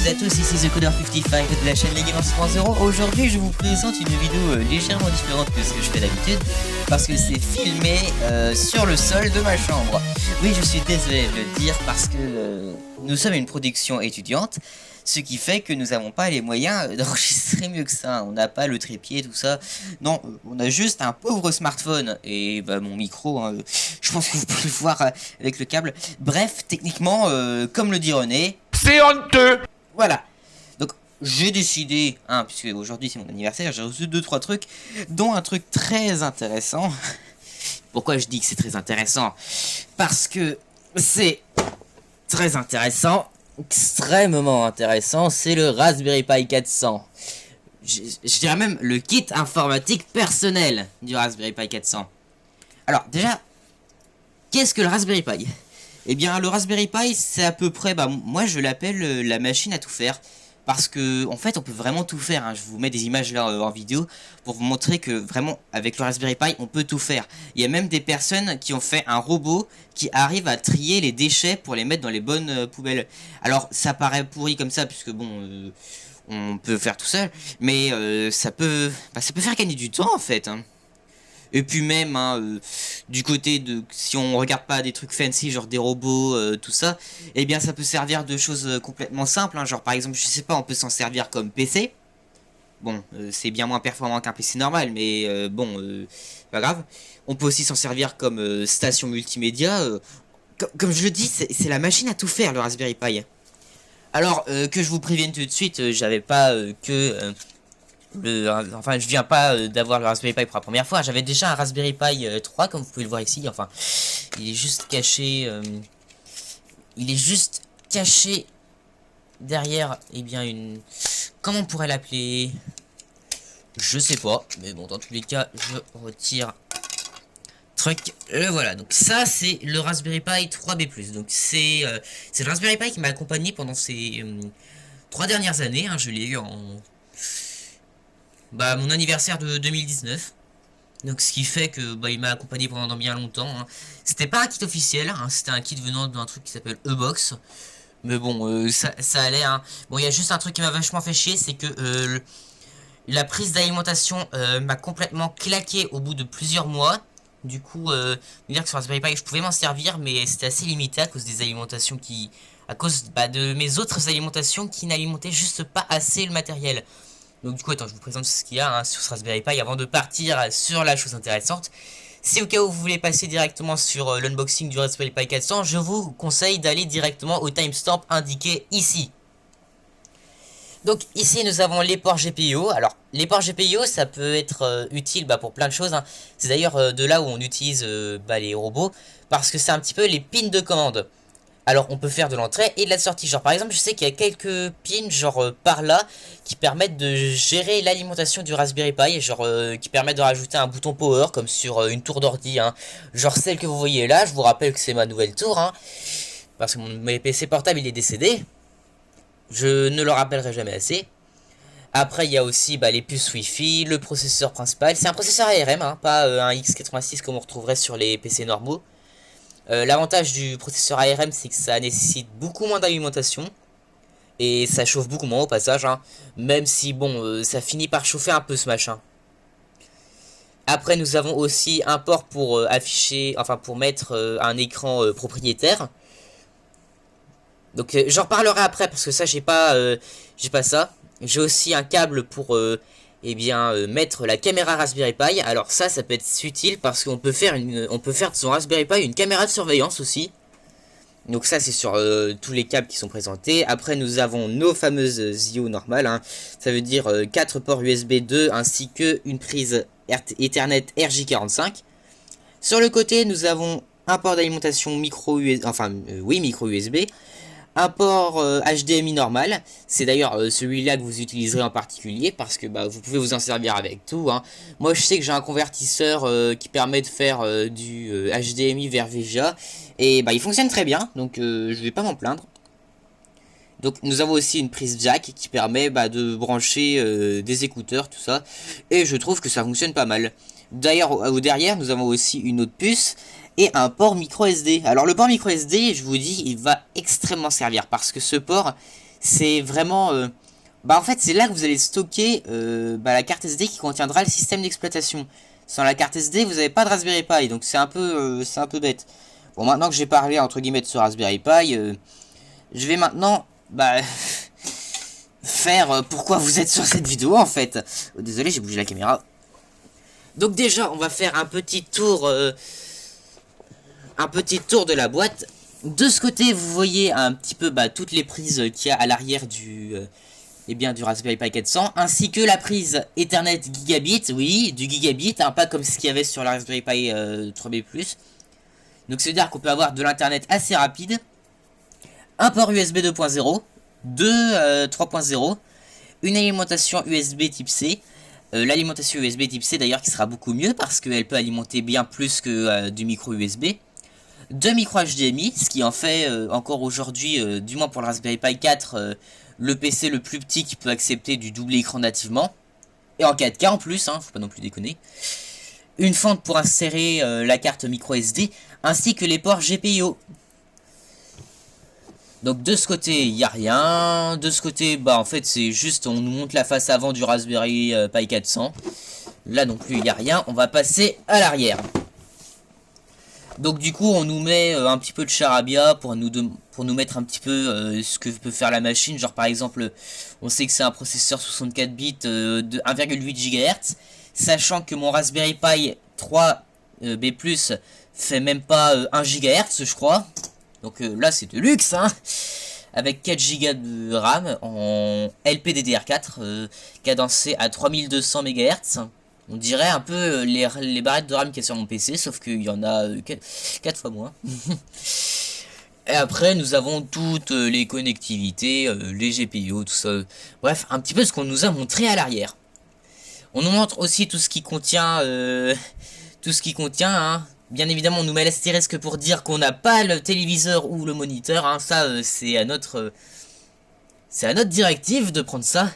à tous, ici TheCoder55 de la chaîne Les Gamers 3.0. Aujourd'hui je vous présente une vidéo légèrement différente que ce que je fais d'habitude, parce que c'est filmé sur le sol de ma chambre. Oui, je suis désolé de le dire parce que nous sommes une production étudiante, ce qui fait que nous n'avons pas les moyens d'enregistrer mieux que ça. On n'a pas le trépied, tout ça. Non, on a juste un pauvre smartphone et bah, mon micro, hein, je pense que vous pouvez le voir avec le câble. Bref, techniquement, comme le dit René, c'est honteux. Voilà. Donc j'ai décidé, hein, puisque aujourd'hui c'est mon anniversaire, j'ai reçu 2-3 trucs, dont un truc très intéressant. Pourquoi je dis que c'est très intéressant? Parce que c'est très intéressant, extrêmement intéressant, c'est le Raspberry Pi 400. Je dirais même le kit informatique personnel du Raspberry Pi 400. Alors déjà, qu'est-ce que le Raspberry Pi? Eh bien, le Raspberry Pi, c'est à peu près, bah, moi je l'appelle la machine à tout faire. Parce que, en fait, on peut vraiment tout faire, hein. Je vous mets des images là en vidéo pour vous montrer que vraiment, avec le Raspberry Pi, on peut tout faire. Il y a même des personnes qui ont fait un robot qui arrive à trier les déchets pour les mettre dans les bonnes poubelles. Alors, ça paraît pourri comme ça, puisque bon, on peut faire tout seul, mais ça peut faire gagner du temps en fait, hein. Et puis même, hein, du côté de, si on regarde pas des trucs fancy, genre des robots, tout ça, eh bien ça peut servir de choses complètement simples, hein, genre par exemple, je sais pas, on peut s'en servir comme PC. Bon, c'est bien moins performant qu'un PC normal, mais bon, pas grave. On peut aussi s'en servir comme station multimédia. Comme je le dis, c'est la machine à tout faire, le Raspberry Pi. Alors, que je vous prévienne tout de suite, j'avais pas enfin, je viens pas d'avoir le Raspberry Pi pour la première fois. J'avais déjà un Raspberry Pi 3, comme vous pouvez le voir ici. Enfin, il est juste caché. Il est juste caché derrière. Eh bien, une. Comment on pourrait l'appeler? Je sais pas. Mais bon, dans tous les cas, je retire. Truc. Voilà. Donc, ça, c'est le Raspberry Pi 3B+. Donc, c'est le Raspberry Pi qui m'a accompagné pendant ces 3 dernières années. Hein. Je l'ai eu en. Bah, mon anniversaire de 2019. Donc ce qui fait que bah, il m'a accompagné pendant bien longtemps, hein. C'était pas un kit officiel, hein, c'était un kit venant d'un truc qui s'appelle E-Box. Mais bon, ça allait, hein. Bon, il y a juste un truc qui m'a vachement fait chier, c'est que la prise d'alimentation m'a complètement claqué au bout de plusieurs mois. Du coup, dire que sur Raspberry Pi je pouvais m'en servir, mais c'était assez limité à cause des alimentations qui... À cause de mes autres alimentations qui n'alimentaient juste pas assez le matériel. Donc du coup, attends, je vous présente ce qu'il y a, hein, sur ce Raspberry Pi avant de partir sur la chose intéressante. Si au cas où vous voulez passer directement sur l'unboxing du Raspberry Pi 400, je vous conseille d'aller directement au timestamp indiqué ici. Donc ici nous avons les ports GPIO. Alors les ports GPIO ça peut être utile pour plein de choses, hein. C'est d'ailleurs de là où on utilise les robots, parce que c'est un petit peu les pins de commande. Alors on peut faire de l'entrée et de la sortie. Genre par exemple je sais qu'il y a quelques pins genre par là qui permettent de gérer l'alimentation du Raspberry Pi. Genre qui permettent de rajouter un bouton power comme sur une tour d'ordi, hein. Genre celle que vous voyez là. Je vous rappelle que c'est ma nouvelle tour, hein, parce que mon PC portable il est décédé. Je ne le rappellerai jamais assez. Après il y a aussi les puces Wi-Fi, le processeur principal. C'est un processeur ARM, hein, pas un x86 comme on retrouverait sur les PC normaux. L'avantage du processeur ARM, c'est que ça nécessite beaucoup moins d'alimentation. Et ça chauffe beaucoup moins au passage, hein. Même si, bon, ça finit par chauffer un peu ce machin. Après, nous avons aussi un port pour afficher, enfin pour mettre un écran propriétaire. Donc, j'en reparlerai après parce que ça, j'ai pas ça. J'ai aussi un câble pour... mettre la caméra Raspberry Pi. Alors ça peut être utile parce qu'on peut faire de son Raspberry Pi une caméra de surveillance aussi. Donc ça c'est sur tous les câbles qui sont présentés. Après nous avons nos fameuses IO normales, hein. Ça veut dire 4 ports USB 2 ainsi que une prise Ethernet RJ45. Sur le côté nous avons un port d'alimentation micro USB, micro USB. Un port HDMI normal, c'est d'ailleurs celui-là que vous utiliserez en particulier parce que vous pouvez vous en servir avec tout, hein. Moi je sais que j'ai un convertisseur qui permet de faire du HDMI vers VGA et il fonctionne très bien, donc je vais pas m'en plaindre. Donc nous avons aussi une prise jack qui permet de brancher des écouteurs, tout ça, et je trouve que ça fonctionne pas mal. D'ailleurs, derrière, nous avons aussi une autre puce et un port micro SD. Alors le port micro SD, je vous dis, il va extrêmement servir parce que ce port, c'est vraiment... en fait, c'est là que vous allez stocker la carte SD qui contiendra le système d'exploitation. Sans la carte SD, vous n'avez pas de Raspberry Pi, donc c'est un peu bête. Bon, maintenant que j'ai parlé, entre guillemets, de ce Raspberry Pi, je vais maintenant, faire pourquoi vous êtes sur cette vidéo, en fait. Oh, désolé, j'ai bougé la caméra. Donc déjà, on va faire un petit tour de la boîte. De ce côté, vous voyez un petit peu toutes les prises qu'il y a à l'arrière du Raspberry Pi 400, ainsi que la prise Ethernet Gigabit, oui, du Gigabit, hein, pas comme ce qu'il y avait sur la Raspberry Pi 3B+. Donc c'est-à-dire qu'on peut avoir de l'internet assez rapide, un port USB 2.0, deux 3.0, une alimentation USB type C, l'alimentation USB type C d'ailleurs qui sera beaucoup mieux parce qu'elle peut alimenter bien plus que du micro USB, deux micros HDMI, ce qui en fait encore aujourd'hui, du moins pour le Raspberry Pi 4, le PC le plus petit qui peut accepter du double écran nativement, et en 4K en plus, hein, faut pas non plus déconner. Une fente pour insérer la carte micro SD, ainsi que les ports GPIO. Donc de ce côté, il n'y a rien. De ce côté, en fait, c'est juste, on nous montre la face avant du Raspberry Pi 400. Là non plus, il n'y a rien. On va passer à l'arrière. Donc du coup, on nous met un petit peu de charabia pour nous mettre un petit peu ce que peut faire la machine. Genre par exemple, on sait que c'est un processeur 64 bits de 1,8 GHz. Sachant que mon Raspberry Pi 3B+, fait même pas 1 GHz, je crois. Donc là, c'est de luxe, hein. Avec 4 Go de RAM en LPDDR4, cadencé à 3200 MHz. On dirait un peu les barrettes de RAM qu'il y a sur mon PC, sauf qu'il y en a 4 fois moins. Et après, nous avons toutes les connectivités, les GPIO, tout ça. Bref, un petit peu ce qu'on nous a montré à l'arrière. On nous montre aussi tout ce qui contient, hein. Bien évidemment, on nous met l'astérisque pour dire qu'on n'a pas le téléviseur ou le moniteur, hein. Ça, c'est à notre directive de prendre ça.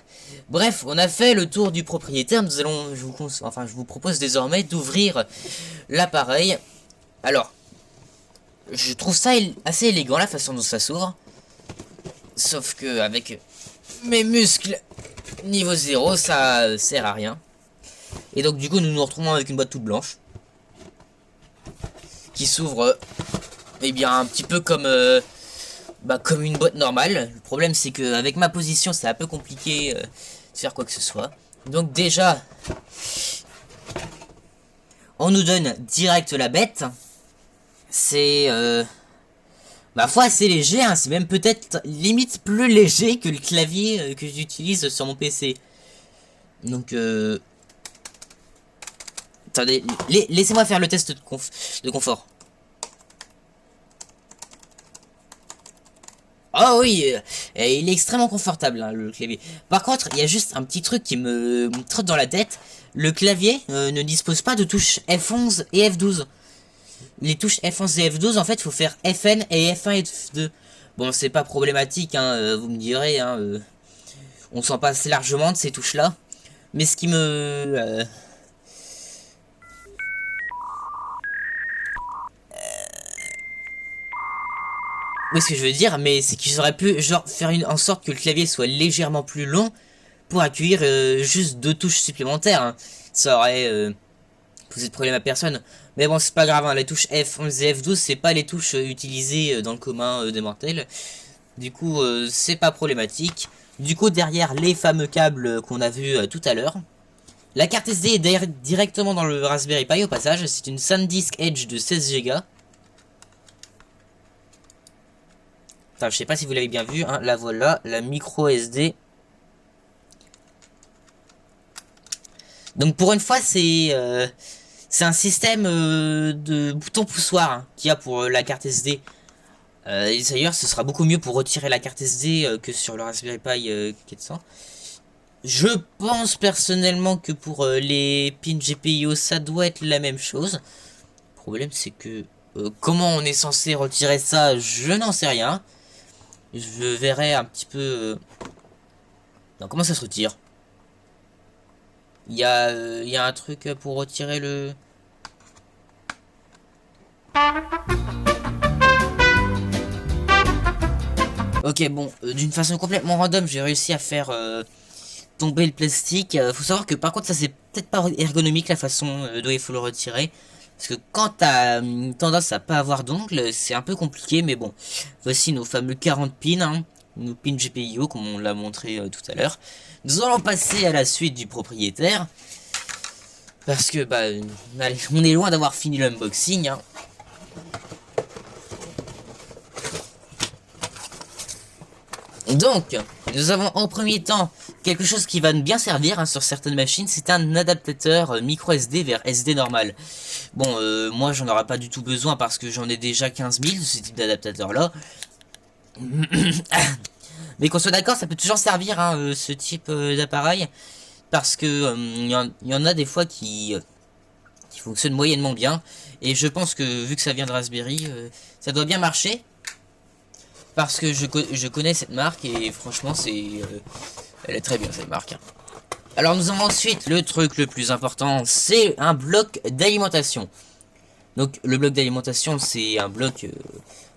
Bref, on a fait le tour du propriétaire. Je vous propose désormais d'ouvrir l'appareil. Alors, je trouve ça assez élégant la façon dont ça s'ouvre. Sauf que avec mes muscles niveau 0, ça sert à rien. Et donc du coup, nous nous retrouvons avec une boîte toute blanche qui s'ouvre, un petit peu comme comme une boîte normale. Le problème, c'est que avec ma position, c'est un peu compliqué de faire quoi que ce soit. Donc déjà, on nous donne direct la bête. C'est ma foi assez léger, hein. C'est même peut-être limite plus léger que le clavier que j'utilise sur mon PC. Donc attendez, laissez-moi faire le test de confort. Oh oui, il est extrêmement confortable, hein, le clavier. Par contre, il y a juste un petit truc qui me trotte dans la tête. Le clavier ne dispose pas de touches F11 et F12. Les touches F11 et F12, en fait, il faut faire FN et F1 et F2. Bon, c'est pas problématique, hein, vous me direz, hein, on s'en passe largement de ces touches-là. Mais ce qui me... oui, ce que je veux dire, mais c'est qu'ils auraient pu genre faire en sorte que le clavier soit légèrement plus long pour accueillir juste 2 touches supplémentaires, hein. Ça aurait posé de problème à personne. Mais bon, c'est pas grave, hein, les touches F11 et F12, c'est pas les touches utilisées dans le commun des mortels. Du coup, c'est pas problématique. Du coup, derrière les fameux câbles qu'on a vus tout à l'heure, la carte SD est directement dans le Raspberry Pi au passage. C'est une SanDisk Edge de 16 Go. Enfin, je sais pas si vous l'avez bien vu, hein, la voilà, la micro SD. Donc pour une fois, c'est un système de bouton poussoir, hein, qu'il y a pour la carte SD. Et d'ailleurs, ce sera beaucoup mieux pour retirer la carte SD que sur le Raspberry Pi 400. Je pense personnellement que pour les pins GPIO, ça doit être la même chose. Le problème, c'est que comment on est censé retirer ça, je n'en sais rien. Je verrai un petit peu... Non, comment ça se retire? Il y a un truc pour retirer le... Ok, bon, d'une façon complètement random, j'ai réussi à faire tomber le plastique. Faut savoir que par contre, ça c'est peut-être pas ergonomique la façon dont il faut le retirer. Parce que quand t'as tendance à pas avoir d'ongles, c'est un peu compliqué, mais bon. Voici nos fameux 40 pins, hein, nos pins GPIO, comme on l'a montré tout à l'heure. Nous allons passer à la suite du propriétaire. Parce que, bah, on est loin d'avoir fini l'unboxing, hein. Donc, nous avons en premier temps quelque chose qui va nous bien servir hein, sur certaines machines, c'est un adaptateur micro SD vers SD normal. Bon, moi j'en aurai pas du tout besoin parce que j'en ai déjà 15 000 de ce type d'adaptateur là. Mais qu'on soit d'accord, ça peut toujours servir hein, ce type d'appareil. Parce que y en a des fois qui fonctionnent moyennement bien. Et je pense que vu que ça vient de Raspberry, ça doit bien marcher. Parce que je connais cette marque et franchement elle est très bien cette marque. Alors nous avons ensuite le truc le plus important, c'est un bloc d'alimentation. Donc le bloc d'alimentation c'est un bloc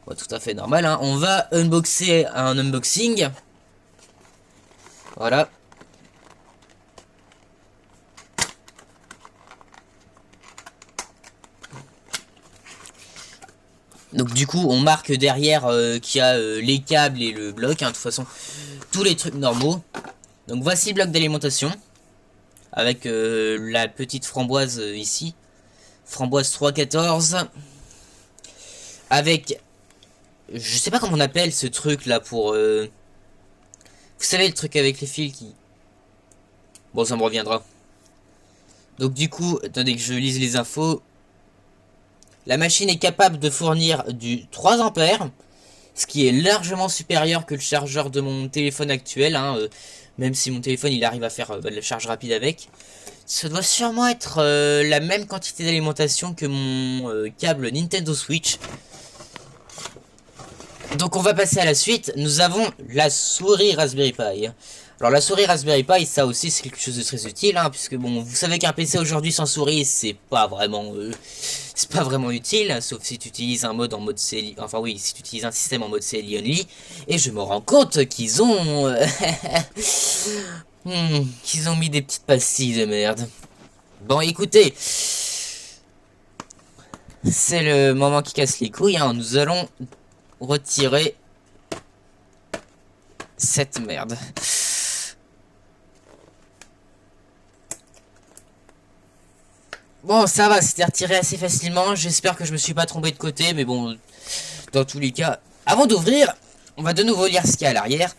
tout à fait normal. Hein. On va unboxer un unboxing. Voilà. Donc du coup on marque derrière qu'il y a les câbles et le bloc, hein, de toute façon tous les trucs normaux. Donc voici le bloc d'alimentation avec la petite framboise ici, framboise 314, avec, je sais pas comment on appelle ce truc là pour, vous savez le truc avec les fils qui, bon ça me reviendra. Donc du coup, attendez que je lise les infos. La machine est capable de fournir du 3 ampères, ce qui est largement supérieur que le chargeur de mon téléphone actuel, hein, même si mon téléphone il arrive à faire de la charge rapide avec. Ça doit sûrement être la même quantité d'alimentation que mon câble Nintendo Switch. Donc on va passer à la suite. Nous avons la souris Raspberry Pi. Alors la souris Raspberry Pi, ça aussi c'est quelque chose de très utile, hein, puisque bon, vous savez qu'un PC aujourd'hui sans souris, c'est pas vraiment utile, hein, sauf si tu utilises un mode en mode CLI, enfin oui, si tu utilises un système en mode CLI only. Et je me rends compte qu'ils ont qu'ils ont mis des petites pastilles de merde. Bon, écoutez, c'est le moment qui casse les couilles, hein. Nous allons retirer cette merde. Bon, ça va, c'était retiré assez facilement. J'espère que je me suis pas trompé de côté, mais bon, dans tous les cas, avant d'ouvrir, on va de nouveau lire ce qu'il y a à l'arrière.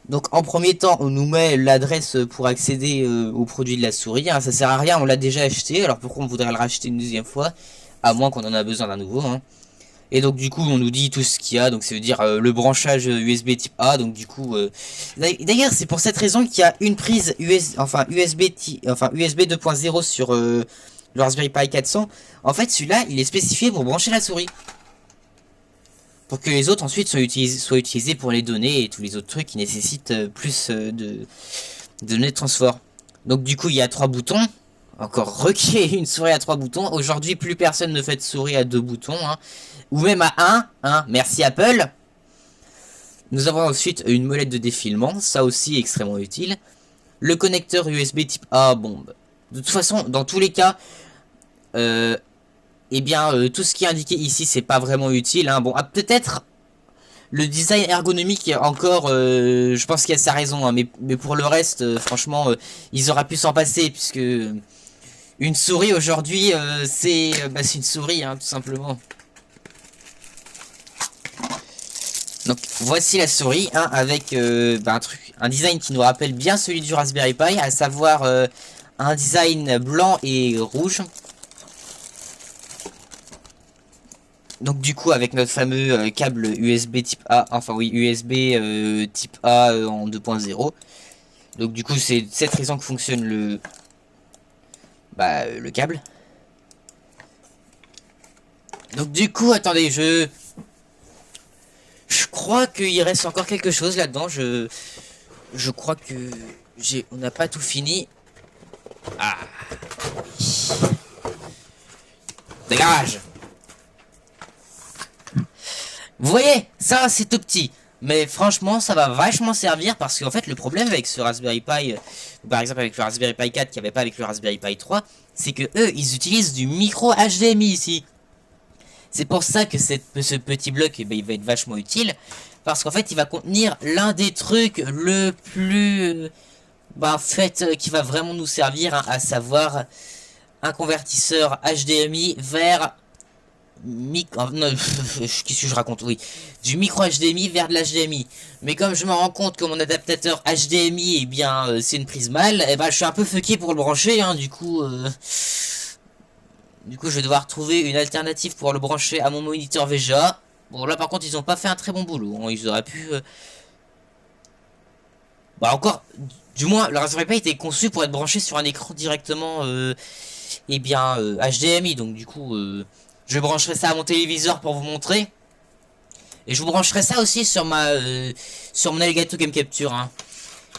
Donc en premier temps, on nous met l'adresse pour accéder au produit de la souris. Hein. Ça sert à rien, on l'a déjà acheté. Alors pourquoi on voudrait le racheter une deuxième fois? À moins qu'on en a besoin d'un nouveau. Hein. Et donc du coup, on nous dit tout ce qu'il y a. Donc ça veut dire le branchage USB type A. Donc du coup, d'ailleurs, c'est pour cette raison qu'il y a une prise USB 2.0 sur le Raspberry Pi 400. En fait, celui-là, il est spécifié pour brancher la souris. Pour que les autres ensuite soient utilisés pour les données et tous les autres trucs qui nécessitent plus de données de transport. Donc du coup il y a 3 boutons. Encore requis une souris à 3 boutons. Aujourd'hui plus personne ne fait de souris à 2 boutons. Hein. Ou même à 1. Hein. Merci Apple. Nous avons ensuite une molette de défilement. Ça aussi extrêmement utile. Le connecteur USB type A. Bon, de toute façon dans tous les cas... eh bien, tout ce qui est indiqué ici, c'est pas vraiment utile. Hein. Bon, peut-être le design ergonomique encore, je pense qu'il y a sa raison. Hein, mais pour le reste, franchement, ils auraient pu s'en passer puisque une souris aujourd'hui, c'est une souris, hein, tout simplement. Donc voici la souris, hein, avec un design qui nous rappelle bien celui du Raspberry Pi, à savoir un design blanc et rouge. Donc du coup avec notre fameux câble USB type A, enfin oui USB type A en 2.0. Donc du coup c'est cette raison que fonctionne le câble. Donc du coup attendez, je crois qu'il reste encore quelque chose là-dedans. Je crois que on n'a pas tout fini. Ah. Dégage. Vous voyez, ça c'est tout petit. Mais franchement, ça va vachement servir parce qu'en fait, le problème avec ce Raspberry Pi, par exemple avec le Raspberry Pi 4 qu'il n'y avait pas avec le Raspberry Pi 3, c'est que eux, ils utilisent du micro HDMI ici. C'est pour ça que ce petit bloc, eh ben, il va être vachement utile. Parce qu'en fait, il va contenir l'un des trucs le plus... Bah, en fait, qui va vraiment nous servir, hein, à savoir un convertisseur HDMI vers non, qu'est-ce que je raconte? Oui, du micro HDMI vers de l'HDMI. Mais comme je me rends compte que mon adaptateur HDMI, eh bien, c'est une prise mâle, eh ben, je suis un peu fucké pour le brancher, hein, du coup, je vais devoir trouver une alternative pour le brancher à mon moniteur VGA. Bon, là, par contre, ils ont pas fait un très bon boulot, hein. Ils auraient pu... Bah, encore... Du moins, le Raspberry Pi était conçu pour être branché sur un écran directement, eh bien, HDMI. Donc, du coup, je brancherai ça à mon téléviseur pour vous montrer. Et je vous brancherai ça aussi sur mon Elgato Game Capture, hein.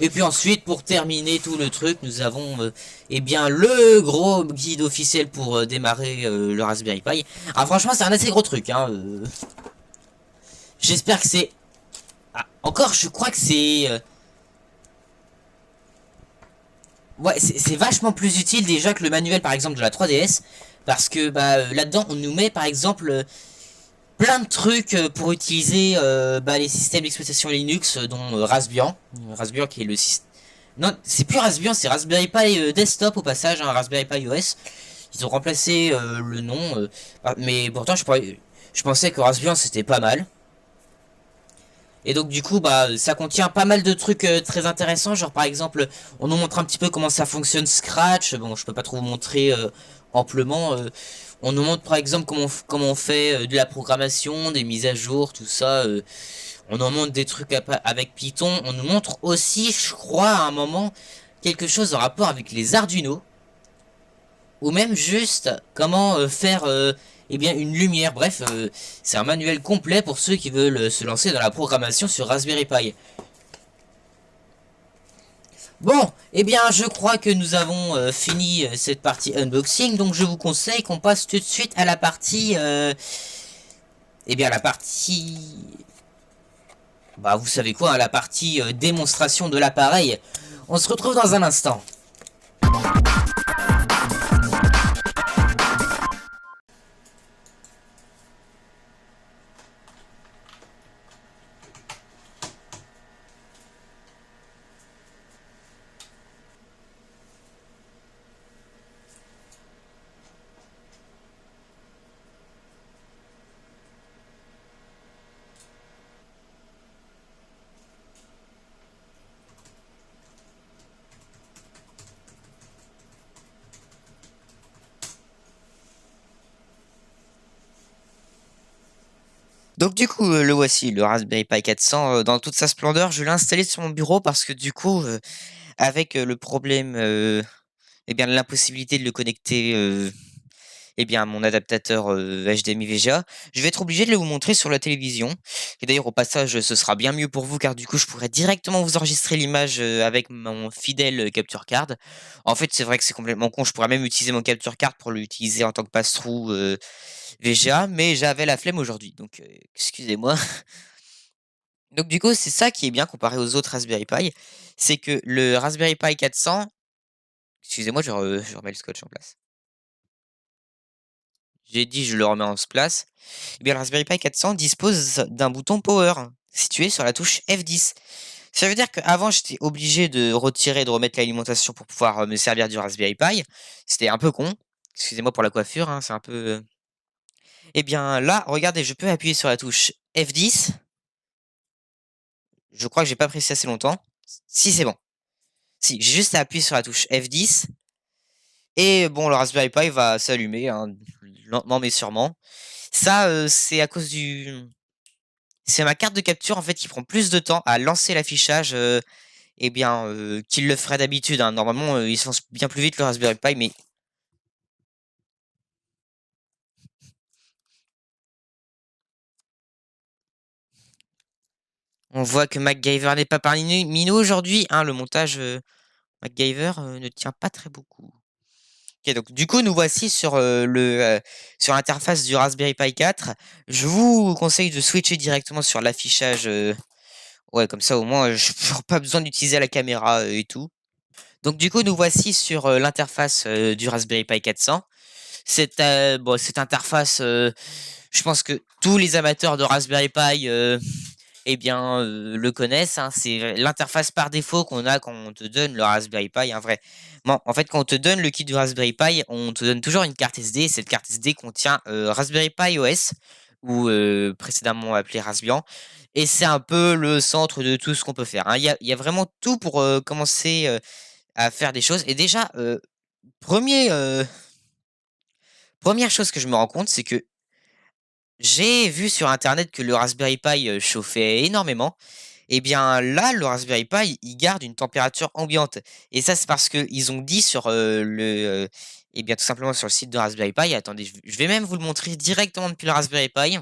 Et puis ensuite, pour terminer tout le truc, nous avons eh bien le gros guide officiel pour démarrer le Raspberry Pi. Ah, franchement, c'est un assez gros truc, hein. J'espère que c'est... Ah, encore, je crois que c'est... Ouais, c'est vachement plus utile déjà que le manuel, par exemple, de la 3DS. Parce que bah, là-dedans, on nous met, par exemple, plein de trucs pour utiliser bah, les systèmes d'exploitation Linux, dont Raspbian. Raspbian qui est le système... Non, c'est plus Raspbian, c'est Raspberry Pi Desktop au passage, hein, Raspberry Pi OS. Ils ont remplacé le nom, mais pourtant je pensais que Raspbian c'était pas mal. Et donc du coup, bah, ça contient pas mal de trucs très intéressants, genre par exemple, on nous montre un petit peu comment ça fonctionne Scratch. Bon, je peux pas trop vous montrer amplement. On nous montre par exemple comment on fait de la programmation, des mises à jour, tout ça. On nous montre des trucs avec Python. On nous montre aussi, je crois, à un moment, quelque chose en rapport avec les Arduino. Ou même juste comment faire eh bien, une lumière. Bref, c'est un manuel complet pour ceux qui veulent se lancer dans la programmation sur Raspberry Pi. Bon, eh bien, je crois que nous avons fini cette partie unboxing, donc je vous conseille qu'on passe tout de suite à la partie... eh bien, la partie... Bah, vous savez quoi, hein, la partie démonstration de l'appareil. On se retrouve dans un instant. Donc du coup, le voici, le Raspberry Pi 400, dans toute sa splendeur. Je l'ai installé sur mon bureau parce que du coup, avec le problème, eh bien l'impossibilité de le connecter, eh bien à mon adaptateur HDMI VGA, je vais être obligé de le vous montrer sur la télévision. Et d'ailleurs au passage, ce sera bien mieux pour vous car du coup, je pourrais directement vous enregistrer l'image avec mon fidèle capture card. En fait, c'est vrai que c'est complètement con. Je pourrais même utiliser mon capture card pour l'utiliser en tant que passe-through VGA, mais j'avais la flemme aujourd'hui, donc excusez-moi. Donc du coup, c'est ça qui est bien comparé aux autres Raspberry Pi, c'est que le Raspberry Pi 400, excusez-moi, je remets le scotch en place. J'ai dit je le remets en place. Eh bien, le Raspberry Pi 400 dispose d'un bouton Power situé sur la touche F10. Ça veut dire qu'avant, j'étais obligé de retirer et de remettre l'alimentation pour pouvoir me servir du Raspberry Pi. C'était un peu con. Excusez-moi pour la coiffure, hein, c'est un peu... Eh bien là, regardez, je peux appuyer sur la touche F10. Je crois que j'ai pas pressé assez longtemps. Si, c'est bon. Si, j'ai juste à appuyer sur la touche F10. Et bon, le Raspberry Pi va s'allumer, hein, lentement mais sûrement. Ça, c'est à cause du... C'est ma carte de capture, en fait, qui prend plus de temps à lancer l'affichage eh bien, qu'il le ferait d'habitude, hein. Normalement, il se lance bien plus vite le Raspberry Pi, mais... On voit que MacGyver n'est pas parmi nous aujourd'hui, hein. Le montage MacGyver ne tient pas très beaucoup. Ok, donc du coup, nous voici sur sur l'interface du Raspberry Pi 4. Je vous conseille de switcher directement sur l'affichage Ouais, comme ça au moins je n'aurai pas besoin d'utiliser la caméra et tout. Donc du coup, nous voici sur l'interface du Raspberry Pi 400. Bon, cette interface, je pense que tous les amateurs de Raspberry Pi le connaissent, hein. C'est l'interface par défaut qu'on a quand on te donne le Raspberry Pi, un vrai. Bon, en fait, quand on te donne le kit du Raspberry Pi, on te donne toujours une carte SD. Cette carte SD contient Raspberry Pi OS, ou précédemment appelé Raspbian. Et c'est un peu le centre de tout ce qu'on peut faire, hein. Il y a vraiment tout pour commencer à faire des choses. Et déjà, premier, première chose que je me rends compte, c'est que j'ai vu sur internet que le Raspberry Pi chauffait énormément. Et bien là, le Raspberry Pi, il garde une température ambiante. Et ça, c'est parce qu'ils ont dit sur tout simplement sur le site de Raspberry Pi. Attendez, je vais même vous le montrer directement depuis le Raspberry Pi.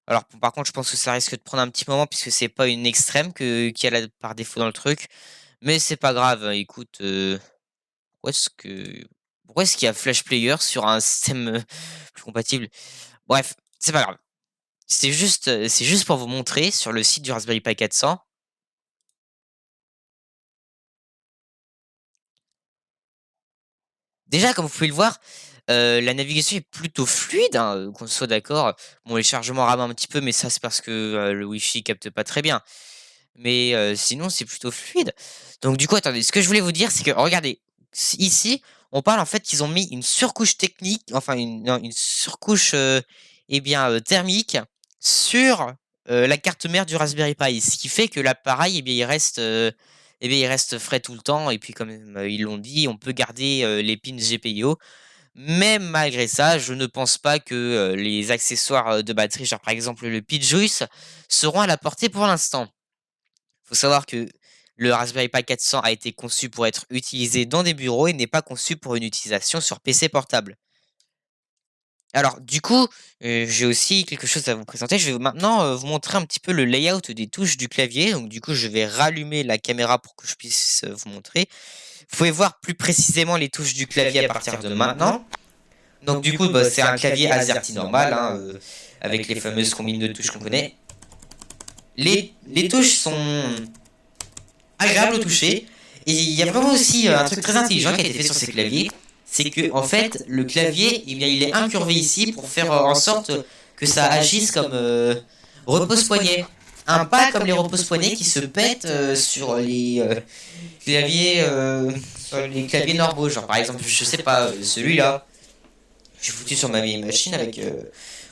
Alors, par contre, je pense que ça risque de prendre un petit moment puisque c'est pas une extrême qui a par défaut dans le truc. Mais c'est pas grave, hein. Écoute, pourquoi est-ce que pourquoi est-ce qu'il y a Flash Player sur un système plus compatible? Bref, c'est pas grave. C'est juste pour vous montrer sur le site du Raspberry Pi 400. Déjà, comme vous pouvez le voir, la navigation est plutôt fluide, hein, qu'on soit d'accord. Bon, les chargements rament un petit peu, mais ça, c'est parce que le Wi-Fi capte pas très bien. Mais sinon, c'est plutôt fluide. Donc, du coup, attendez, ce que je voulais vous dire, c'est que, regardez, ici, on parle en fait qu'ils ont mis une surcouche technique, enfin, non, une surcouche thermique sur la carte mère du Raspberry Pi. Ce qui fait que l'appareil, il reste frais tout le temps. Et puis, comme ils l'ont dit, on peut garder les pins GPIO. Mais malgré ça, je ne pense pas que les accessoires de batterie, genre par exemple le pitch Juice, seront à la portée pour l'instant. Faut savoir que le Raspberry Pi 400 a été conçu pour être utilisé dans des bureaux et n'est pas conçu pour une utilisation sur PC portable. Alors, du coup, j'ai aussi quelque chose à vous présenter. Je vais maintenant vous montrer un petit peu le layout des touches du clavier. Donc, du coup, je vais rallumer la caméra pour que je puisse vous montrer. Vous pouvez voir plus précisément les touches du clavier à partir de maintenant. Donc, du coup, c'est un clavier AZERTY normal, hein, avec les fameuses combines de touches qu'on connaît. Les touches sont agréable au toucher. Et il y a vraiment aussi un truc très intelligent qui a été fait sur ces claviers. C'est que, en fait, le clavier, eh bien, il est incurvé ici pour faire en sorte que ça agisse comme repose-poignet. Un pas comme les repose-poignets qui se pètent sur claviers, sur les claviers normaux. Genre, par exemple, je sais pas, celui-là. Je suis foutu sur ma vieille machine avec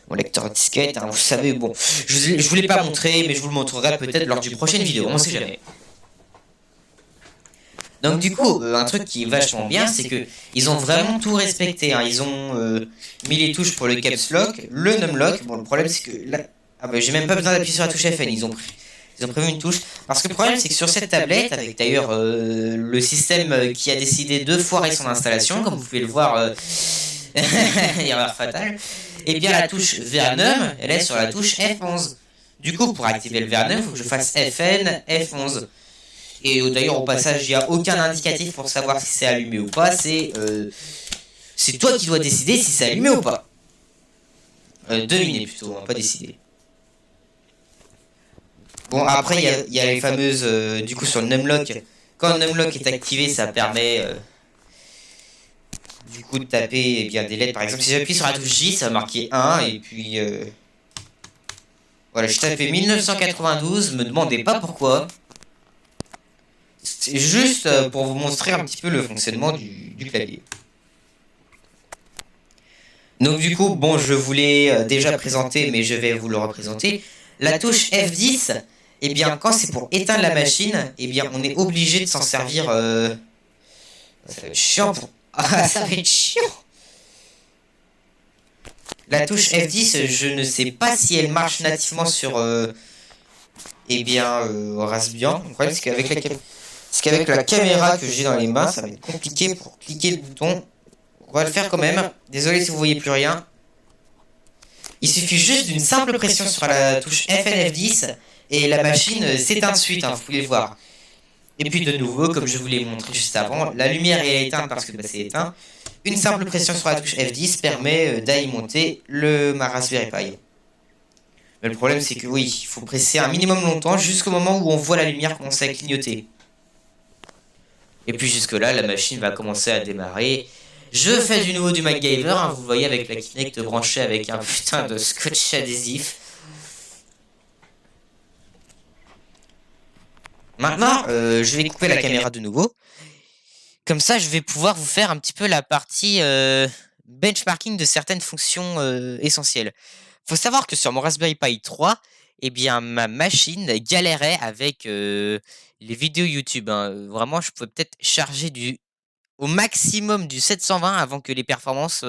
mon lecteur disquette, hein, vous savez, bon, je vous l'ai pas montré, mais je vous le montrerai peut-être lors d'une prochaine vidéo, on sait jamais. Donc du coup, un truc qui est vachement bien, c'est que ils ont vraiment tout respecté, hein. Ils ont mis les touches pour le caps lock, le num lock. Bon, le problème c'est que là, j'ai même pas besoin d'appuyer sur la touche FN. Ils ont prévu une touche. Parce que le problème c'est que sur cette tablette, avec d'ailleurs le système qui a décidé de foirer son installation, comme vous pouvez le voir, erreur fatale. Et bien la touche VRNUM, elle est sur la touche F11. Du coup, pour activer le VRNUM, il faut que je fasse FN F11. Et d'ailleurs, au passage, il n'y a aucun indicatif pour savoir si c'est allumé ou pas. C'est toi qui dois décider si c'est allumé ou pas. Deviner plutôt, hein, pas décider. Bon, après, il y a les fameuses... du coup, sur le numlock. Quand le numlock est activé, ça permet... du coup, de taper des lettres. Par exemple, si j'appuie sur la touche J, ça va marquer 1. Et puis... voilà, je tapais 1992. Me demandez pas pourquoi. C'est juste pour vous montrer un petit peu le fonctionnement du clavier. Donc du coup, bon, je vous l'ai déjà présenté, mais je vais vous le représenter. La touche F10, eh bien, quand c'est pour éteindre la machine, eh bien, on est obligé de s'en servir... Ça va être chiant pour... Ah, ça va être chiant. La touche F10, je ne sais pas si elle marche nativement sur... Raspbian. Le problème, c'est qu'avec la caméra que j'ai dans les mains, ça va être compliqué pour cliquer le bouton. On va le faire quand même. Désolé si vous voyez plus rien. Il suffit juste d'une simple pression sur la touche FN-F10 et la machine s'éteint de suite, hein, vous pouvez le voir. Et puis de nouveau, comme je vous l'ai montré juste avant, la lumière est éteinte parce que c'est éteint. Une simple pression sur la touche F10 permet d'alimenter ma Raspberry Pi. Mais le problème, c'est que oui, il faut presser un minimum longtemps jusqu'au moment où on voit la lumière commencer à clignoter. Et puis jusque-là, la machine va commencer à démarrer. Je fais du nouveau du MacGyver, hein, vous voyez, avec la Kinect branchée avec un putain de scotch adhésif. Maintenant, je vais couper la caméra de nouveau. Comme ça, je vais pouvoir vous faire un petit peu la partie benchmarking de certaines fonctions essentielles. Faut savoir que sur mon Raspberry Pi 3, eh bien, ma machine galérait avec les vidéos YouTube, hein. Vraiment, je pouvais peut-être charger au maximum du 720 avant que les performances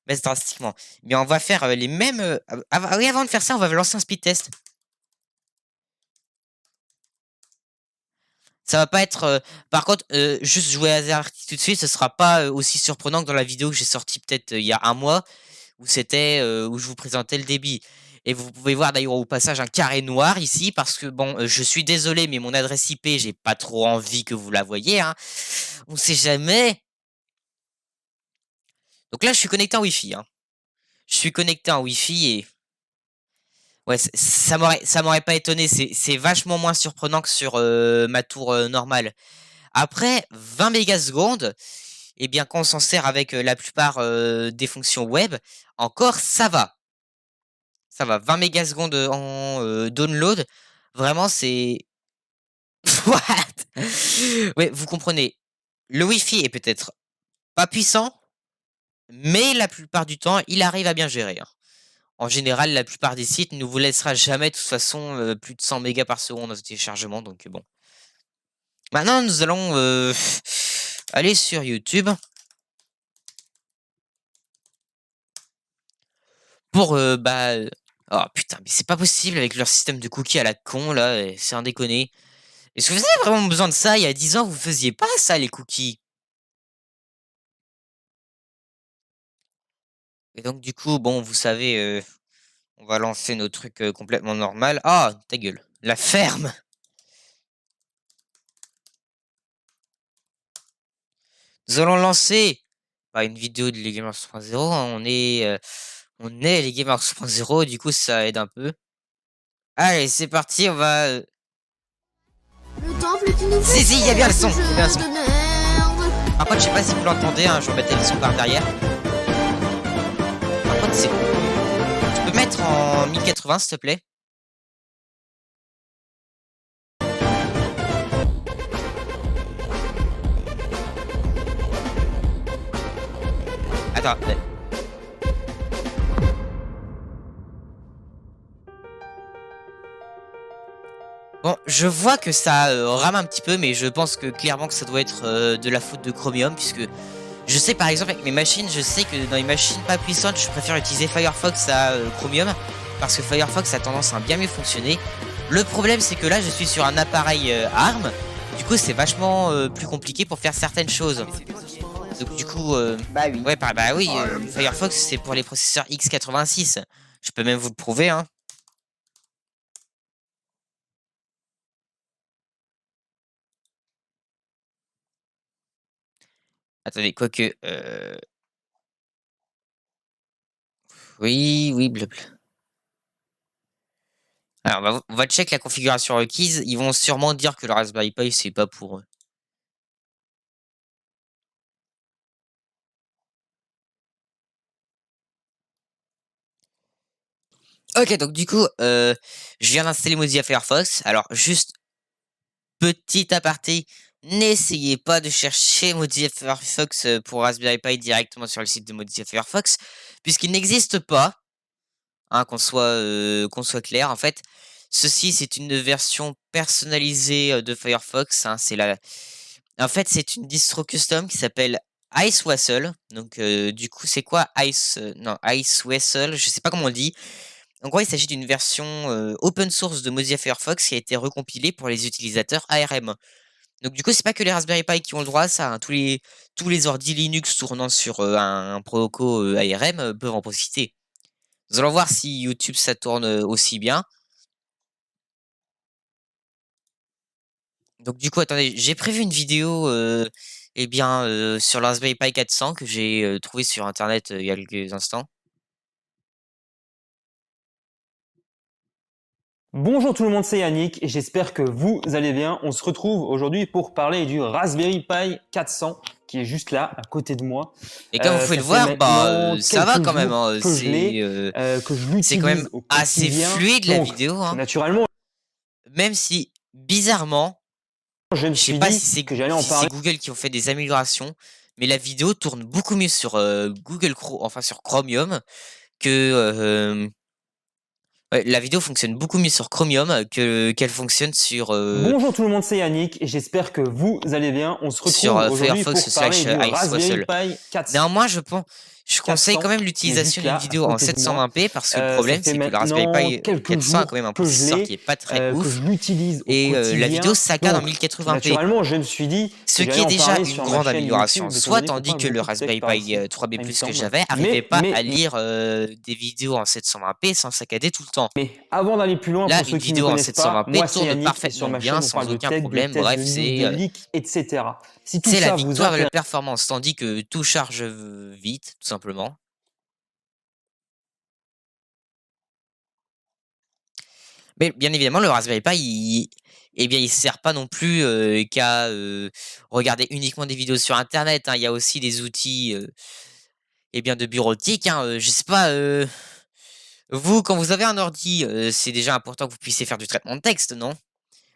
baissent drastiquement. Mais on va faire les mêmes... oui, avant de faire ça, on va lancer un speed test. Ça va pas être... par contre, juste jouer à Azerty tout de suite, ce sera pas aussi surprenant que dans la vidéo que j'ai sortie peut-être il y a un mois, où c'était où je vous présentais le débit. Et vous pouvez voir d'ailleurs au passage un carré noir ici, parce que bon, je suis désolé, mais mon adresse IP, j'ai pas trop envie que vous la voyez, hein. On sait jamais. Donc là, je suis connecté en Wi-Fi, hein. Je suis connecté en Wi-Fi et... Ouais, ça m'aurait pas étonné. C'est vachement moins surprenant que sur ma tour normale. Après 20 mégasecondes, eh bien, quand on s'en sert avec la plupart des fonctions web, encore ça va. Ça va, 20 mégasecondes en download. Vraiment, c'est... What? Ouais, vous comprenez. Le Wi-Fi est peut-être pas puissant, mais la plupart du temps, il arrive à bien gérer, hein. En général, la plupart des sites ne vous laissera jamais, de toute façon, plus de 100 mégas par seconde de téléchargement, donc bon. Maintenant, nous allons aller sur YouTube pour, oh putain, mais c'est pas possible avec leur système de cookies à la con, là, c'est un déconner. Est-ce que vous avez vraiment besoin de ça? Il y a 10 ans, vous faisiez pas ça, les cookies. Et donc, du coup, bon, vous savez, on va lancer nos trucs complètement normal. Ah, ta gueule. La ferme! Nous allons lancer pas une vidéo de les Gamers 3.0, hein, on est les Gamers 3.0, du coup ça aide un peu. Allez, c'est parti, on va... Si, il y a bien le son, il y a bien le son. Par contre, je sais pas si vous l'entendez, hein, je remettais le son par derrière. Par contre, c'est... Tu peux mettre en 1080, s'il te plaît? Attends, bon, je vois que ça rame un petit peu, mais je pense que clairement que ça doit être de la faute de Chromium, puisque je sais par exemple avec mes machines, je sais que dans les machines pas puissantes, je préfère utiliser Firefox à Chromium, parce que Firefox a tendance à bien mieux fonctionner. Le problème, c'est que là, je suis sur un appareil ARM, du coup, c'est vachement plus compliqué pour faire certaines choses. Donc du coup, Bah oui. ouais, bah oui, Firefox, c'est pour les processeurs x86. Je peux même vous le prouver, hein. Attendez, quoique... Oui, oui, blabla. Alors, on va check la configuration requise. Ils vont sûrement dire que le Raspberry Pi, c'est pas pour eux. Ok, donc du coup, je viens d'installer Mozilla Firefox. Alors, juste petit aparté, n'essayez pas de chercher Mozilla Firefox pour Raspberry Pi directement sur le site de Mozilla Firefox, puisqu'il n'existe pas, hein, qu'on soit clair. En fait, ceci, c'est une version personnalisée de Firefox, hein, En fait, c'est une distro custom qui s'appelle Icewastle. Donc, du coup, c'est quoi Non, Icewastle, je sais pas comment on le dit. En gros, il s'agit d'une version open source de Mozilla Firefox qui a été recompilée pour les utilisateurs ARM. Donc, du coup, c'est pas que les Raspberry Pi qui ont le droit à ça, hein. Tous les ordi Linux tournant sur un proco ARM peuvent en profiter. Nous allons voir si YouTube ça tourne aussi bien. Donc du coup, attendez, j'ai prévu une vidéo eh bien, sur le Raspberry Pi 400 que j'ai trouvé sur internet il y a quelques instants. Bonjour tout le monde, c'est Yannick et j'espère que vous allez bien. On se retrouve aujourd'hui pour parler du Raspberry Pi 400 qui est juste là, à côté de moi. Et comme vous pouvez Ça le fait voir, maintenant ça va quelques quand même, jours hein. que je l'ai, que je C'est quand même l'utilise au assez quotidien. fluide la Donc, vidéo, hein. naturellement, Même si, bizarrement, je me je sais suis pas dit que j'allais en si c'est parler. Google qui ont fait des améliorations, mais la vidéo tourne beaucoup mieux sur Google Chrome, enfin sur Chromium, que ouais, la vidéo fonctionne beaucoup mieux sur Chromium qu'elle fonctionne Bonjour tout le monde, c'est Yannick et j'espère que vous allez bien. On se sur retrouve aujourd'hui Firefox pour parler slash du Ice Raspberry Russell. Pi 400. Néanmoins, je conseille quand même Qui est juste l'utilisation d'une là, à vidéo en côté de moi. 720p parce que le Ça problème, fait c'est que le Raspberry maintenant Pi quelques 400 a quand jours même un que je processeur qui l'ai, est pas très que ouf je l'utilise au et la vidéo quotidien. saccade en Donc, 1080p. naturellement, je me suis dit Ce que qui j'allais est en déjà parler une sur ma grande chaîne amélioration en YouTube, étant soi, donné qu'on tandis parle que le beaucoup de tech Raspberry par Pi ici, 3B+, il me que semble. j'avais arrivait pas à lire des vidéos en 720p sans saccader tout le temps. Mais avant d'aller plus loin, Là, pour une ceux qui ne me vidéo en connaissent pas, 720p moi c'est tourne Yannick et sur parfaitement ma bien chaîne on sans parle de aucun tech, de problème. tests, Bref, de news, de leaks, etc. Si tout c'est la ça vous victoire de la intéresse, performance, tandis que tout charge vite, tout simplement. Mais bien évidemment, le Raspberry Pi, eh bien, il sert pas non plus qu'à regarder uniquement des vidéos sur Internet, hein. Il y a aussi des outils eh bien, de bureautique, hein. Je sais pas, vous, quand vous avez un ordi, c'est déjà important que vous puissiez faire du traitement de texte, non?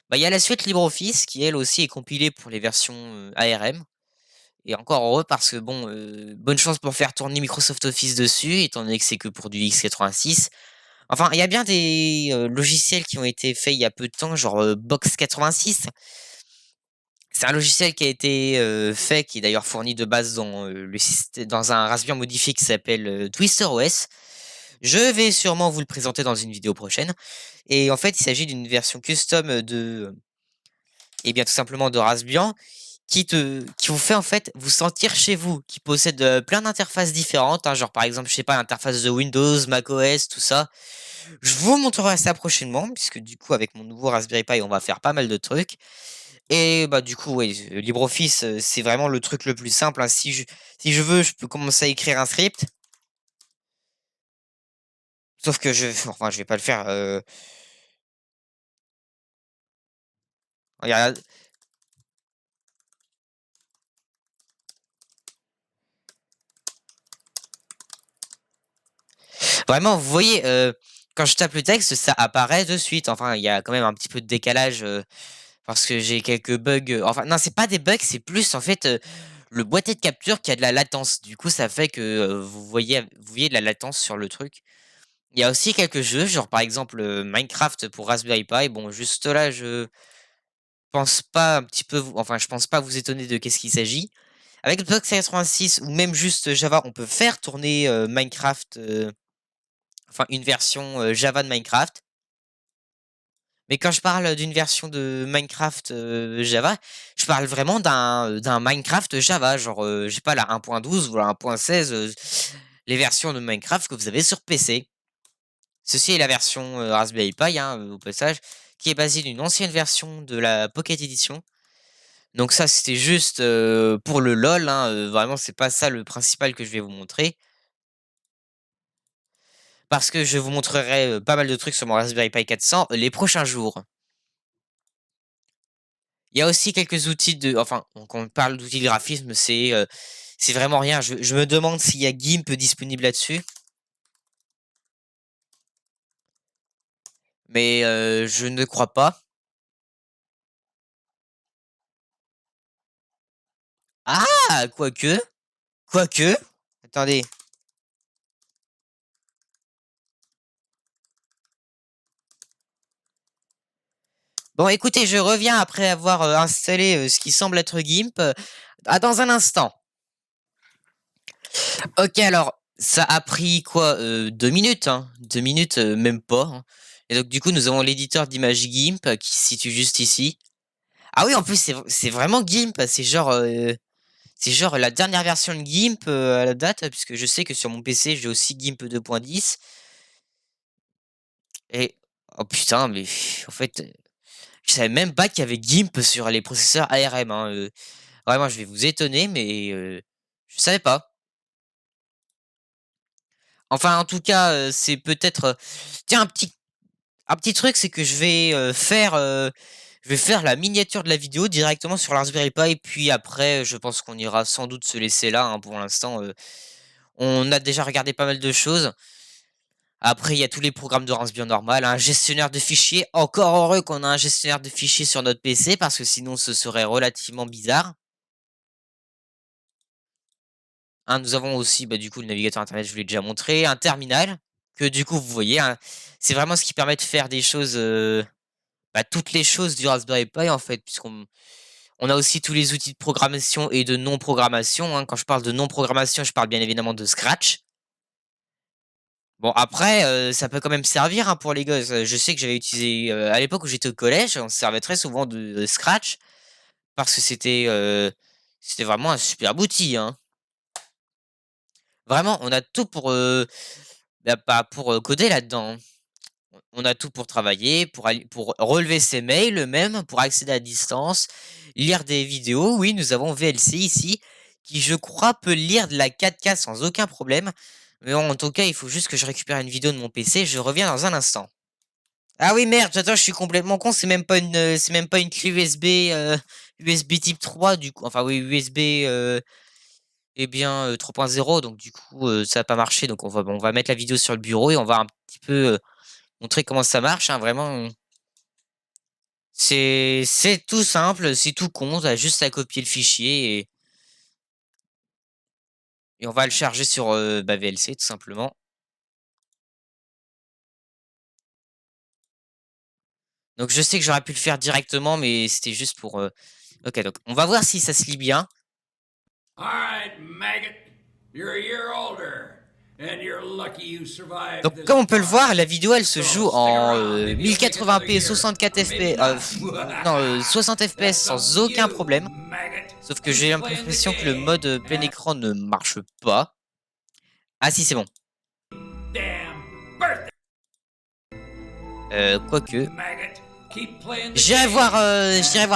Bah, il y a la suite LibreOffice qui, elle aussi, est compilée pour les versions ARM. Et encore heureux parce que bon, bonne chance pour faire tourner Microsoft Office dessus, étant donné que c'est que pour du x86. Enfin, il y a bien des logiciels qui ont été faits il y a peu de temps, genre Box 86. C'est un logiciel qui a été fait, qui est d'ailleurs fourni de base dans le système, dans un Raspberry modifié qui s'appelle Twister OS. Je vais sûrement vous le présenter dans une vidéo prochaine. Et en fait, il s'agit d'une version custom de, eh bien, tout simplement de Raspbian qui vous fait en fait vous sentir chez vous, qui possède plein d'interfaces différentes, hein, genre par exemple, je sais pas, l'interface de Windows, macOS, tout ça. Je vous montrerai ça prochainement, puisque du coup, avec mon nouveau Raspberry Pi, on va faire pas mal de trucs. Et bah du coup, oui, LibreOffice, c'est vraiment le truc le plus simple, hein. Si je veux, je peux commencer à écrire un script. Sauf que enfin, je vais pas le faire. Regarde, vraiment, vous voyez, quand je tape le texte, ça apparaît de suite. Enfin, il y a quand même un petit peu de décalage parce que j'ai quelques bugs. Enfin, non, c'est pas des bugs, c'est plus en fait le boîtier de capture qui a de la latence. Du coup, ça fait que vous voyez de la latence sur le truc. Il y a aussi quelques jeux, genre par exemple Minecraft pour Raspberry Pi. Bon, juste là, je pense pas un petit peu, enfin, je pense pas vous étonner de qu'est-ce qu'il s'agit. Avec le Block 86 ou même juste Java, on peut faire tourner Minecraft, enfin une version Java de Minecraft. Mais quand je parle d'une version de Minecraft Java, je parle vraiment d'un Minecraft Java, genre, je sais pas, la 1.12 ou la 1.16, les versions de Minecraft que vous avez sur PC. Ceci est la version Raspberry Pi, hein, au passage, qui est basée d'une ancienne version de la Pocket Edition. Donc ça, c'était juste pour le LOL, hein, vraiment, c'est pas ça le principal que je vais vous montrer. Parce que je vous montrerai pas mal de trucs sur mon Raspberry Pi 400 les prochains jours. Il y a aussi quelques outils de... Enfin, quand on parle d'outils de graphisme, c'est vraiment rien. Je me demande s'il y a GIMP disponible là-dessus. Mais je ne crois pas. Ah, quoique. Quoique. Attendez. Bon, écoutez, je reviens après avoir installé ce qui semble être GIMP. Dans un instant. Ok, alors, ça a pris quoi 2 minutes, hein. 2 minutes, même pas, hein. Et donc, du coup, nous avons l'éditeur d'image GIMP qui se situe juste ici. Ah oui, en plus, c'est vraiment GIMP. C'est genre la dernière version de GIMP à la date, puisque je sais que sur mon PC, j'ai aussi GIMP 2.10. Et, oh putain, mais en fait, je savais même pas qu'il y avait GIMP sur les processeurs ARM, hein. Vraiment, je vais vous étonner, mais je savais pas. Enfin, en tout cas, c'est peut-être... Tiens, Un petit truc, c'est que je vais faire la miniature de la vidéo directement sur Raspberry Pi, puis après, je pense qu'on ira sans doute se laisser là, hein, pour l'instant. On a déjà regardé pas mal de choses. Après, il y a tous les programmes de Raspbian normal, un gestionnaire de fichiers. Encore heureux qu'on a un gestionnaire de fichiers sur notre PC, parce que sinon ce serait relativement bizarre. Hein, nous avons aussi, bah, du coup, le navigateur internet, je vous l'ai déjà montré, un terminal, que du coup, vous voyez, hein, c'est vraiment ce qui permet de faire des choses, bah, toutes les choses du Raspberry Pi, en fait, puisqu'on a aussi tous les outils de programmation et de non-programmation, hein. Quand je parle de non-programmation, je parle bien évidemment de Scratch. Bon, après, ça peut quand même servir, hein, pour les gosses. Je sais que j'avais utilisé, à l'époque où j'étais au collège, on se servait très souvent de Scratch parce que c'était vraiment un superbe outil, hein. Vraiment, on a tout pour, bah, pour, coder là-dedans, hein. On a tout pour travailler, pour relever ses mails même, pour accéder à distance, lire des vidéos. Oui, nous avons VLC ici, qui je crois peut lire de la 4K sans aucun problème. Mais bon, en tout cas, il faut juste que je récupère une vidéo de mon PC, je reviens dans un instant. Ah oui, merde, attends, je suis complètement con, c'est même pas une clé USB, USB type 3 du coup, enfin oui, USB, eh bien, 3.0, donc du coup, ça a pas marché, donc on va mettre la vidéo sur le bureau et on va un petit peu, montrer comment ça marche, hein, vraiment, c'est tout simple, c'est tout con, tu juste à copier le fichier et on va le charger sur, bah, VLC tout simplement. Donc je sais que j'aurais pu le faire directement, mais c'était juste pour, OK, donc on va voir si ça se lit bien. Donc comme on peut le voir, la vidéo elle se joue en 1080p 64 fps, non 60 fps sans aucun problème. Sauf que j'ai l'impression que le mode plein écran ne marche pas. Ah si, c'est bon. Quoique. J'irai voir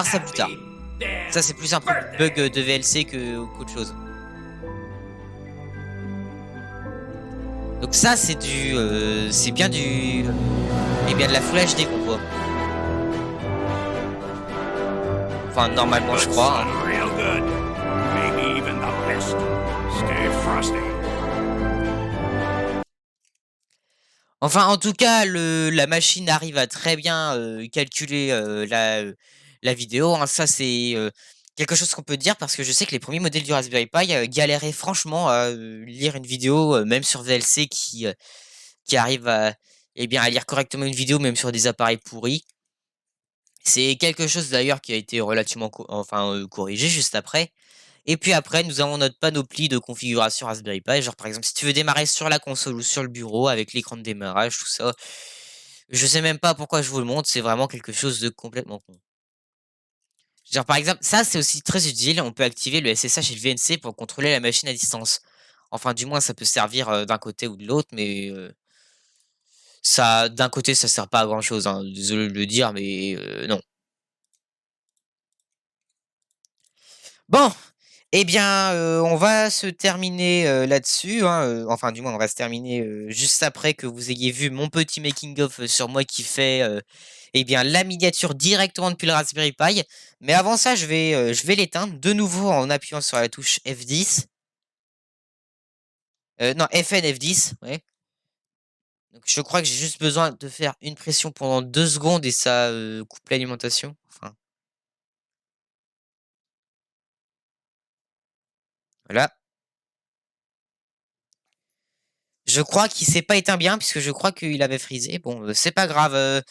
ça plus tard. Ça c'est plus un bug de VLC qu'autre chose. Donc ça c'est c'est bien de la Full HD qu'on voit. Enfin normalement je crois, hein. Enfin en tout cas la machine arrive à très bien calculer la vidéo, hein. Ça c'est quelque chose qu'on peut dire parce que je sais que les premiers modèles du Raspberry Pi galéraient franchement à lire une vidéo, même sur VLC qui arrive à, eh bien, à lire correctement une vidéo même sur des appareils pourris. C'est quelque chose d'ailleurs qui a été relativement corrigé juste après. Et puis après, nous avons notre panoplie de configuration Raspberry Pi. Genre par exemple, si tu veux démarrer sur la console ou sur le bureau avec l'écran de démarrage, tout ça. Je sais même pas pourquoi je vous le montre, c'est vraiment quelque chose de complètement con. Genre par exemple, ça c'est aussi très utile, on peut activer le SSH et le VNC pour contrôler la machine à distance. Enfin du moins ça peut servir d'un côté ou de l'autre, mais ça d'un côté ça sert pas à grand chose, hein. Désolé de le dire, mais non. Bon, eh bien, on va se terminer là-dessus, hein, enfin du moins on va se terminer juste après que vous ayez vu mon petit making of sur moi qui fait eh bien la miniature directement depuis le Raspberry Pi. Mais avant ça, je vais l'éteindre de nouveau en appuyant sur la touche F10. Non, FN F10, ouais. Donc je crois que j'ai juste besoin de faire une pression pendant 2 secondes et ça coupe l'alimentation. Enfin, voilà. Je crois qu'il s'est pas éteint bien puisque je crois qu'il avait frisé. Bon, c'est pas grave.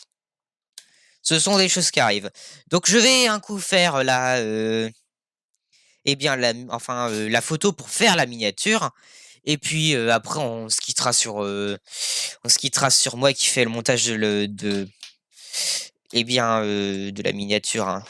Ce sont des choses qui arrivent. Donc je vais un coup faire eh bien la photo pour faire la miniature. Et puis après on se quittera sur moi qui fait le montage eh bien de la miniature, hein.